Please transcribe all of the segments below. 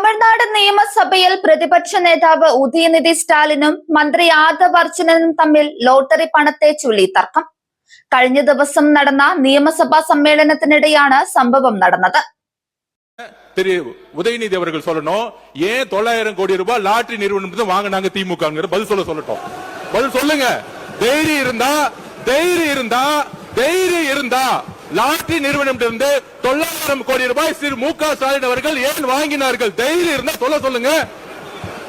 തമിഴ്നാട് നിയമസഭയിൽ പ്രതിപക്ഷ നേതാവ് ഉദയനിധി സ്റ്റാലിനും മന്ത്രി ആദവ് അർജുനനും തമ്മിൽ ലോട്ടറി പണത്തെ ചൊല്ലി തർക്കം. കഴിഞ്ഞ ദിവസം നടന്ന നിയമസഭാ സമ്മേളനത്തിനിടെയാണ് സംഭവം നടന്നത്. திரு உதயநிதி அவர்கள் சொல்லணும், ஏன் 900 கோடி ரூபாய் லாட்டரி நிறுவனம் வாங்கினாங்க திமுக பதில் சொல்லட்டும். பதில் சொல்லுங்க. தைரியம் இருந்தா லாட்டரி நிறுவனம் 900 கோடி ரூபாய் திரு மு க ஸ்டாலின் அவர்கள் ஏன் வாங்கினார்கள்? தைரியம் இருந்தா சொல்லுங்க.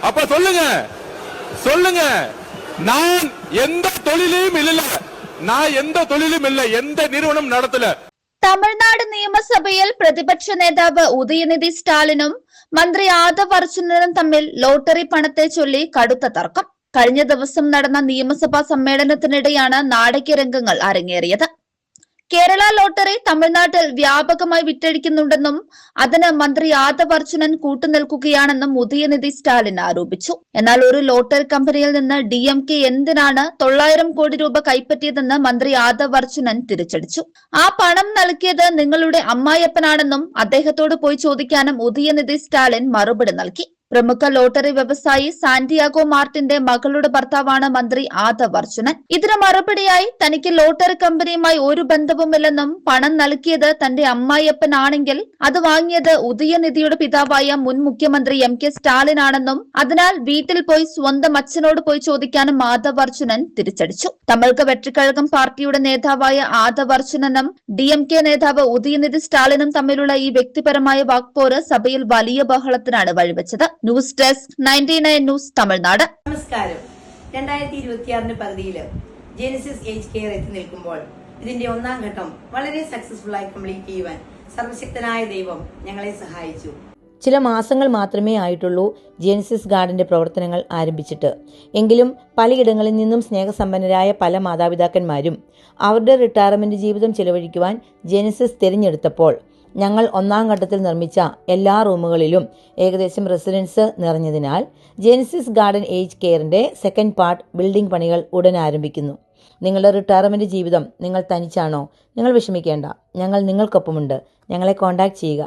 அப்ப சொல்லுங்க. நான் எந்த தொழிலும் இல்ல, எந்த நிறுவனம் நடத்தல. തമിഴ്നാട് നിയമസഭയിൽ പ്രതിപക്ഷ നേതാവ് ഉദയനിധി സ്റ്റാലിനും മന്ത്രി ആദവ് അർജുനനും തമ്മിൽ ലോട്ടറി പണത്തെ ചൊല്ലി കടുത്ത തർക്കം. കഴിഞ്ഞ ദിവസം നടന്ന നിയമസഭാ സമ്മേളനത്തിനിടെയാണ് നാടകീയ രംഗങ്ങൾ അരങ്ങേറിയത്. കേരള ലോട്ടറി തമിഴ്നാട്ടിൽ വ്യാപകമായി വിറ്റഴിക്കുന്നുണ്ടെന്നും അതിന് മന്ത്രി ആദവ് അർജുനൻ കൂട്ടുനിൽക്കുകയാണെന്നും ഉദയനിധി സ്റ്റാലിൻ ആരോപിച്ചു. എന്നാൽ ഒരു ലോട്ടറി കമ്പനിയിൽ നിന്ന് DMK എന്തിനാണ് 900 കോടി രൂപ കൈപ്പറ്റിയതെന്ന് മന്ത്രി ആദവ് അർജുനൻ തിരിച്ചടിച്ചു. ആ പണം നൽകിയത് നിങ്ങളുടെ അമ്മായിയപ്പനാണെന്നും അദ്ദേഹത്തോട് പോയി ചോദിക്കാനും ഉദയനിധി സ്റ്റാലിൻ മറുപടി നൽകി. പ്രമുഖ ലോട്ടറി വ്യവസായി സാന്റിയാഗോ മാർട്ടിന്റെ മകളുടെ ഭർത്താവാണ് മന്ത്രി ആദവ് അർജുനൻ. ഇതിന് മറുപടിയായി തനിക്ക് ലോട്ടറി കമ്പനിയുമായി ഒരു ബന്ധവുമില്ലെന്നും പണം നൽകിയത് തന്റെ അമ്മായിയപ്പനാണെങ്കിൽ അത് വാങ്ങിയത് ഉദയനിധിയുടെ പിതാവായ മുൻ മുഖ്യമന്ത്രി MK സ്റ്റാലിൻ ആണെന്നും അതിനാൽ വീട്ടിൽ പോയി സ്വന്തം അച്ഛനോട് പോയി ചോദിക്കാനും ആദവ് അർജുനൻ തിരിച്ചടിച്ചു. തമിഴക വെട്രിക്കഴകം പാർട്ടിയുടെ നേതാവായ ആദവ് അർജുനനും DMK നേതാവ് ഉദയനിധി സ്റ്റാലിനും തമ്മിലുള്ള ഈ വ്യക്തിപരമായ വാക്പോര് സഭയിൽ വലിയ ബഹളത്തിനാണ് വഴിവെച്ചത്. News desk 99 news Tamil Nadu. നമസ്കാരം. 2026 പകുതിയിൽ ജെനിസിസ് ഏജ് കെയർ എത്തി നിൽക്കുമ്പോൾ ഇതിന്റെ ഒന്നാം ഘട്ടം വളരെ സക്സസ്ഫുൾ ആയി കംപ്ലീറ്റ് ചെയ്യുവാൻ സർവശക്തനായ ദൈവം ഞങ്ങളെ സഹായിച്ചു. ചില മാസങ്ങൾ മാത്രമേ ആയിട്ടുള്ളൂ ജെനിസിസ് ഗാർഡന്റെ പ്രവർത്തനങ്ങൾ ആരംഭിച്ചിട്ട്. എങ്കിലും പലയിടങ്ങളിൽ നിന്നും സ്നേഹസമ്പന്നരായ പല മാതാപിതാക്കന്മാരും അവരുടെ റിട്ടയർമെന്റ് ജീവിതം ചെലവഴിക്കുവാൻ ജെനിസിസ് തിരഞ്ഞെടുത്തപ്പോൾ ഞങ്ങൾ ഒന്നാം ഘട്ടത്തിൽ നിർമ്മിച്ച എല്ലാ റൂമുകളിലും ഏകദേശം റെസിഡൻസ് നിറഞ്ഞതിനാൽ ജെനിസിസ് ഗാർഡൻ ഏജ് കെയറിന്റെ സെക്കൻഡ് പാർട്ട് ബിൽഡിംഗ് പണികൾ ഉടൻ ആരംഭിക്കുന്നു. നിങ്ങളുടെ റിട്ടയർമെന്റ് ജീവിതം നിങ്ങൾ തനിച്ചാണോ? നിങ്ങൾ വിഷമിക്കേണ്ട, ഞങ്ങൾ നിങ്ങൾക്കൊപ്പമുണ്ട്. ഞങ്ങളെ കോൺടാക്ട് ചെയ്യുക.